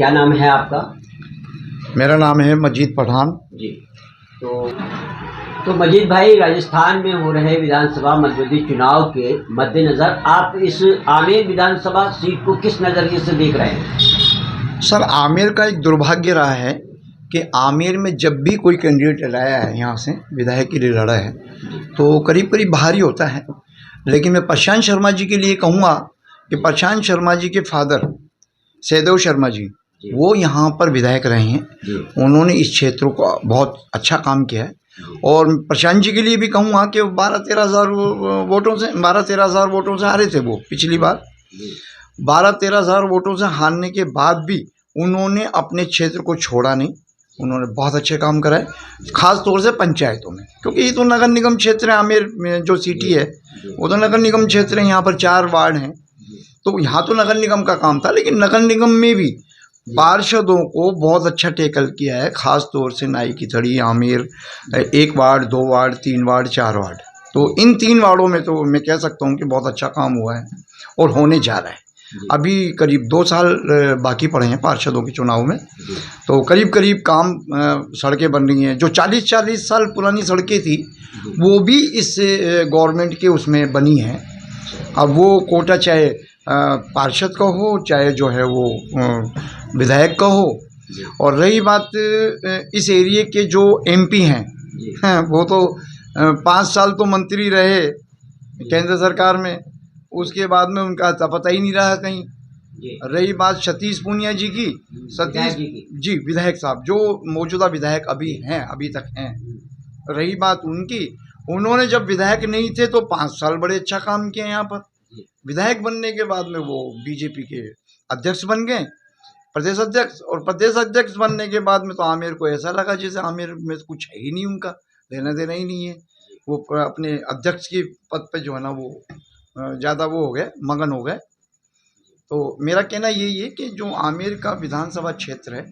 क्या नाम है आपका? मेरा नाम है मजीद पठान जी। तो मजीद भाई, राजस्थान में हो रहे विधानसभा मध्य चुनाव के मद्देनज़र आप इस आमेर विधानसभा सीट को किस नज़रिए से देख रहे हैं? सर, आमेर का एक दुर्भाग्य रहा है कि आमेर में जब भी कोई कैंडिडेट लाया है यहाँ से विधायक के लिए लड़ा है तो करीब करीब भारी होता है। लेकिन मैं प्रशांत शर्मा जी के लिए कहूँगा कि प्रशांत शर्मा जी के फादर सहदेव शर्मा जी वो यहाँ पर विधायक रहे हैं। उन्होंने इस क्षेत्र को बहुत अच्छा काम किया है और प्रशांत जी के लिए भी कहूँगा कि 12-13 हज़ार वोटों से हारे थे वो पिछली बार। 12-13 हज़ार वोटों से हारने के बाद भी उन्होंने अपने क्षेत्र को छोड़ा नहीं। उन्होंने बहुत अच्छे काम कराए, ख़ास तौर से पंचायतों में, क्योंकि ये तो नगर निगम क्षेत्र है। आमेर में जो सिटी है वो तो नगर निगम क्षेत्र है। यहाँ पर 4 वार्ड हैं तो यहाँ तो नगर निगम का काम था, लेकिन नगर निगम में भी पार्षदों को बहुत अच्छा टेकल किया है, ख़ास तौर से नाई की थड़ी, Amer 1 ward, 2 ward, 3 ward, 4 ward. तो इन 3 वार्डों में तो मैं कह सकता हूँ कि बहुत अच्छा काम हुआ है और होने जा रहा है। अभी करीब 2 साल बाकी पड़े हैं पार्षदों के चुनाव में, तो करीब करीब काम सड़कें बन रही हैं। जो 40-40 साल पुरानी सड़कें थी वो भी इस गवर्नमेंट के उसमें बनी हैं। अब वो कोटा चाहे पार्षद का हो चाहे जो है वो विधायक का हो। और रही बात इस एरिए के जो एमपी हैं वो तो 5 साल तो मंत्री रहे केंद्र सरकार में, उसके बाद में उनका पता ही नहीं रहा कहीं। रही बात सतीश पूनिया जी की, सतीश जी विधायक साहब जो मौजूदा विधायक अभी हैं, अभी तक हैं। रही बात उनकी, उन्होंने जब विधायक नहीं थे तो 5 साल बड़े अच्छा काम किया यहाँ पर। विधायक बनने के बाद में वो बीजेपी के अध्यक्ष बन गए, प्रदेश अध्यक्ष, और प्रदेश अध्यक्ष बनने के बाद में तो आमेर को ऐसा लगा जैसे आमेर में कुछ है ही नहीं, उनका लेना देना ही नहीं है। वो अपने अध्यक्ष के पद पे जो है ना वो ज़्यादा वो हो गए, मगन हो गए। तो मेरा कहना यही है कि जो आमेर का विधानसभा क्षेत्र है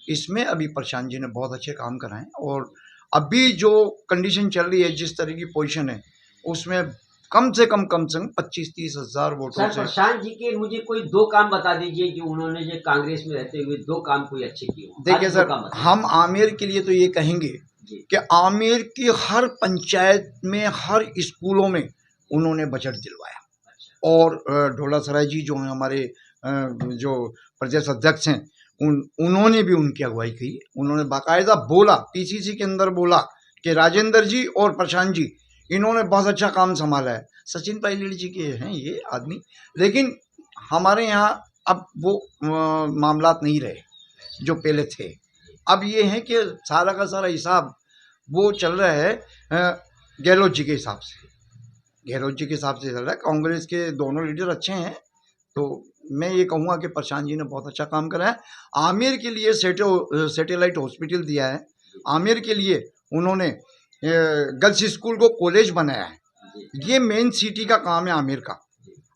इसमें अभी प्रशांत जी ने बहुत अच्छे काम कराए हैं और अभी जो कंडीशन चल रही है, जिस तरह की पोजीशन है, उसमें कम से कम 25-30 हज़ार वोटों से। प्रशांत जी के मुझे कोई 2 काम बता दीजिए जो उन्होंने जो कांग्रेस में रहते हुए 2 काम कोई अच्छे किए हों। देखिए सर, हम आमेर के लिए तो ये कहेंगे कि आमेर की हर पंचायत में, हर स्कूलों में उन्होंने बजट दिलवाया। और ढोलासराय जी जो हैं हमारे जो प्रदेश अध्यक्ष हैं, उन्होंने भी उनकी अगुवाई की। उन्होंने बाकायदा बोला, पीसीसी के अंदर बोला कि राजेंद्र जी और प्रशांत जी इन्होंने बहुत अच्छा काम संभाला है। सचिन पायलट जी के हैं ये आदमी, लेकिन हमारे यहाँ अब वो मामलात नहीं रहे जो पहले थे। अब ये है कि सारा का सारा हिसाब वो चल रहा है गहलोत जी के हिसाब से। गहलोत जी के हिसाब से चल रहा है। कांग्रेस के दोनों लीडर अच्छे हैं, तो मैं ये कहूँगा कि प्रशांत जी ने बहुत अच्छा काम करा है। आमेर के लिए सैटेलाइट हॉस्पिटल दिया है। आमेर के लिए उन्होंने गर्ल्स स्कूल को कॉलेज बनाया है। ये मेन सिटी का काम है आमेर का।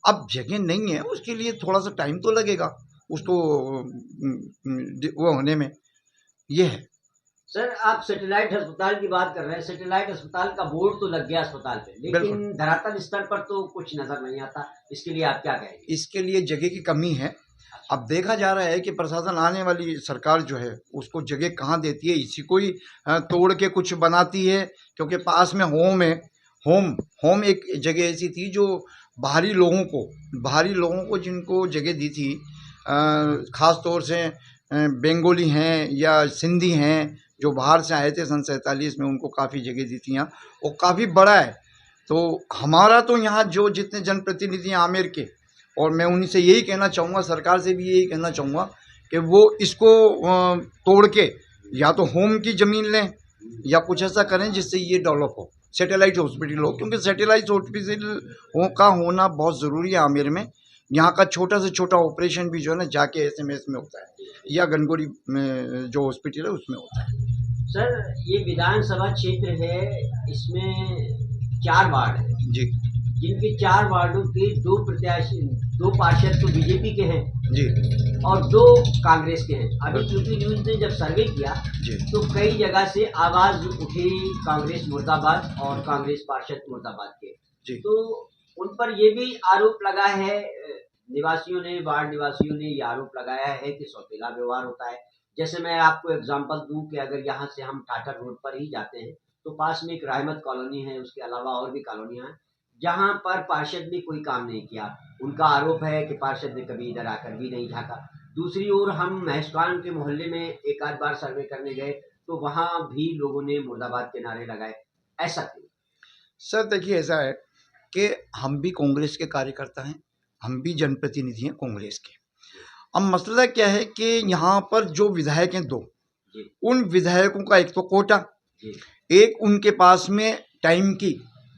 अब जगह नहीं है, उसके लिए थोड़ा सा टाइम तो लगेगा उसको वो होने में। ये है सर, आप सैटेलाइट अस्पताल की बात कर रहे हैं। सैटेलाइट अस्पताल का बोर्ड तो लग गया अस्पताल पे, लेकिन धरातल स्तर पर तो कुछ नजर नहीं आता। इसके लिए आप क्या कहेंगे? इसके लिए जगह की कमी है। अब देखा जा रहा है कि प्रशासन, आने वाली सरकार जो है उसको जगह कहाँ देती है, इसी को ही तोड़ के कुछ बनाती है। क्योंकि पास में होम है, होम एक जगह ऐसी थी जो बाहरी लोगों को जिनको जगह दी थी, ख़ास तौर से बंगाली हैं या सिंधी हैं जो बाहर से आए थे सन 47 में, उनको काफ़ी जगह दी थी यहाँ। वो काफ़ी बड़ा है। तो हमारा तो यहाँ जो जितने जनप्रतिनिधि हैं आमेर के, और मैं उन्हीं से यही कहना चाहूँगा, सरकार से भी यही कहना चाहूँगा कि वो इसको तोड़ के या तो होम की ज़मीन लें या कुछ ऐसा करें जिससे ये डेवलप हो, सैटेलाइट हॉस्पिटल हो। क्योंकि सैटेलाइट हॉस्पिटल का होना बहुत ज़रूरी है आमेर में। यहाँ का छोटा से छोटा ऑपरेशन भी जो है ना जाके SMS में होता है या गनगोरी में जो हॉस्पिटल है उसमें होता है। सर, ये विधानसभा क्षेत्र है, इसमें 4 वार्ड है जी, जिनके 4 वार्डों के 2 प्रत्याशी, 2 पार्षद तो बीजेपी के हैं जी, और 2 कांग्रेस के हैं। अभी यूपी न्यूज़ ने जब सर्वे किया तो कई जगह से आवाज़ उठी कांग्रेस मुर्दाबाद और कांग्रेस पार्षद मुर्दाबाद के। तो उन पर ये भी आरोप लगा है निवासियों ने, वार्ड निवासियों ने ये आरोप लगाया है कि सौतेला व्यवहार होता है। जैसे मैं आपको एग्जांपल दूं कि अगर यहाँ से हम टाटा रोड पर ही जाते हैं तो पास में एक रहमत कॉलोनी है, उसके अलावा और भी कॉलोनियां हैं जहां पर पार्षद ने कोई काम नहीं किया। उनका आरोप है कि पार्षद ने कभी इधर आकर भी नहीं झांका। दूसरी ओर हम महसकान के मोहल्ले में एक आध बार सर्वे करने गए तो वहां भी लोगों ने मुर्दाबाद के नारे लगाए। ऐसा क्यों? सर देखिए, ऐसा है कि हम भी कांग्रेस के कार्यकर्ता हैं, हम भी जनप्रतिनिधि हैं कांग्रेस के। अब मसला क्या है कि यहाँ पर जो विधायक हैं दो, जी उन विधायकों का एक तो कोटा, जी एक उनके पास में टाइम जी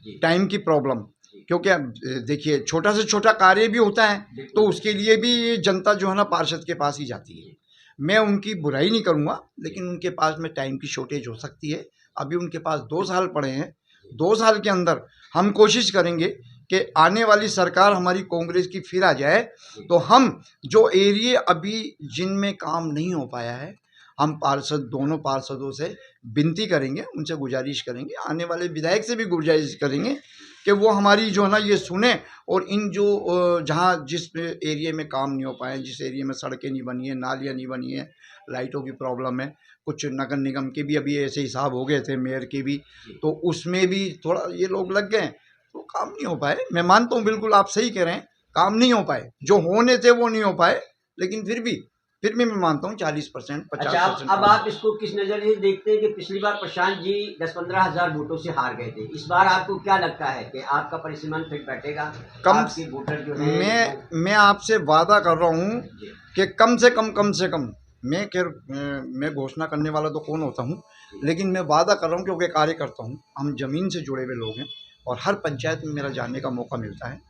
की प्रॉब्लम। जी क्योंकि अब देखिए, छोटा से छोटा कार्य भी होता है तो बिल्कुल उसके लिए भी जनता जो है ना पार्षद के पास ही जाती है। मैं उनकी बुराई नहीं करूँगा, लेकिन उनके पास में टाइम की शॉर्टेज हो सकती है। अभी उनके पास 2 साल पड़े हैं, 2 साल के अंदर हम कोशिश करेंगे कि आने वाली सरकार हमारी कांग्रेस की फिर आ जाए तो हम जो एरिया अभी जिनमें काम नहीं हो पाया है, हम पार्षद, दोनों पार्षदों से विनती करेंगे, उनसे गुजारिश करेंगे, आने वाले विधायक से भी गुजारिश करेंगे कि वो हमारी जो है ना ये सुने और इन जो जहाँ जिस एरिया में काम नहीं हो पाए, जिस एरिया में सड़कें नहीं बनी है, नालियाँ नहीं बनी है, लाइटों की प्रॉब्लम है, कुछ नगर निगम के भी अभी ऐसे हिसाब हो गए थे, मेयर के भी, तो उसमें भी थोड़ा ये लोग लग गए तो काम नहीं हो पाए। मैं मानता हूँ, बिल्कुल आप सही कह रहे हैं, काम नहीं हो पाए, जो होने थे वो नहीं हो पाए, लेकिन फिर भी मैं मानता हूँ 40%, अच्छा, अब 50% आप इसको किस नजरिए से देखते हैं कि पिछली बार प्रशांत जी 10-15 हजार वोटों से हार गए थे। इस बार आपको क्या लगता है कि आपका परिसीमन फिट बैठेगा? कम आपके वोटर जो है मैं आपसे वादा कर रहा हूँ जी कि कम से कम मैं घोषणा करने वाला तो कौन होता हूँ, लेकिन मैं वादा कर रहा हूँ क्योंकि कार्य करता हूँ, हम ज़मीन से जुड़े हुए लोग हैं और हर पंचायत में मेरा जाने का मौका मिलता है,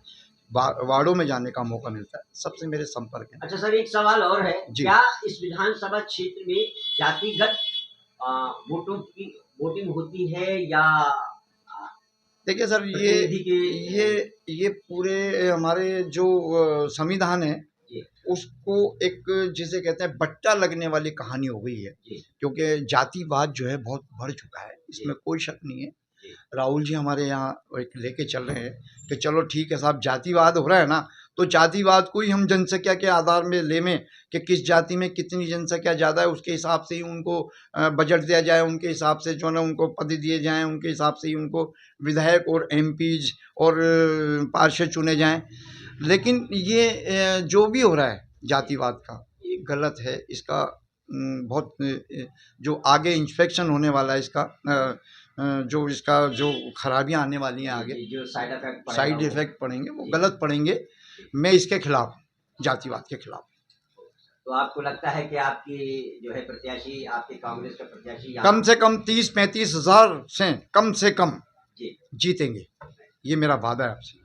वार्डों में जाने का मौका मिलता है, सबसे मेरे संपर्क हैं। अच्छा सर, एक सवाल और है, जी। क्या इस विधानसभा क्षेत्र में जातिगत वोटों की वोटिंग होती है या देखिए सर, प्रतिनिधि के? ये पूरे हमारे जो संविधान है जी उसको एक जिसे कहते हैं बट्टा लगने वाली कहानी हो गई है, जी क्योंकि जातिवाद जो है बहुत बढ़ चुका है, इसमें कोई शक नहीं है। राहुल जी हमारे यहाँ एक लेके चल रहे हैं कि चलो ठीक है साहब, जातिवाद हो रहा है ना, तो जातिवाद को ही हम जनसंख्या के आधार में लेवें कि किस जाति में कितनी जनसंख्या ज़्यादा है, उसके हिसाब से ही उनको बजट दिया जाए, उनके हिसाब से जो है ना उनको पद दिए जाएं, उनके हिसाब से ही उनको विधायक और एमपीज और पार्षद चुने जाएं। लेकिन ये जो भी हो रहा है जातिवाद का, ये गलत है। इसका बहुत जो आगे इन्फेक्शन होने वाला है, इसका जो इसका जो खराबियां आने वाली हैं आगे, जो साइड इफेक्ट पड़ेंगे वो गलत पड़ेंगे। मैं इसके खिलाफ, जातिवाद के खिलाफ। तो आपको लगता है कि आपकी जो है प्रत्याशी, आपके कांग्रेस का प्रत्याशी कम से कम 30-35 हज़ार से कम जी जीतेंगे, ये मेरा वादा है आपसे।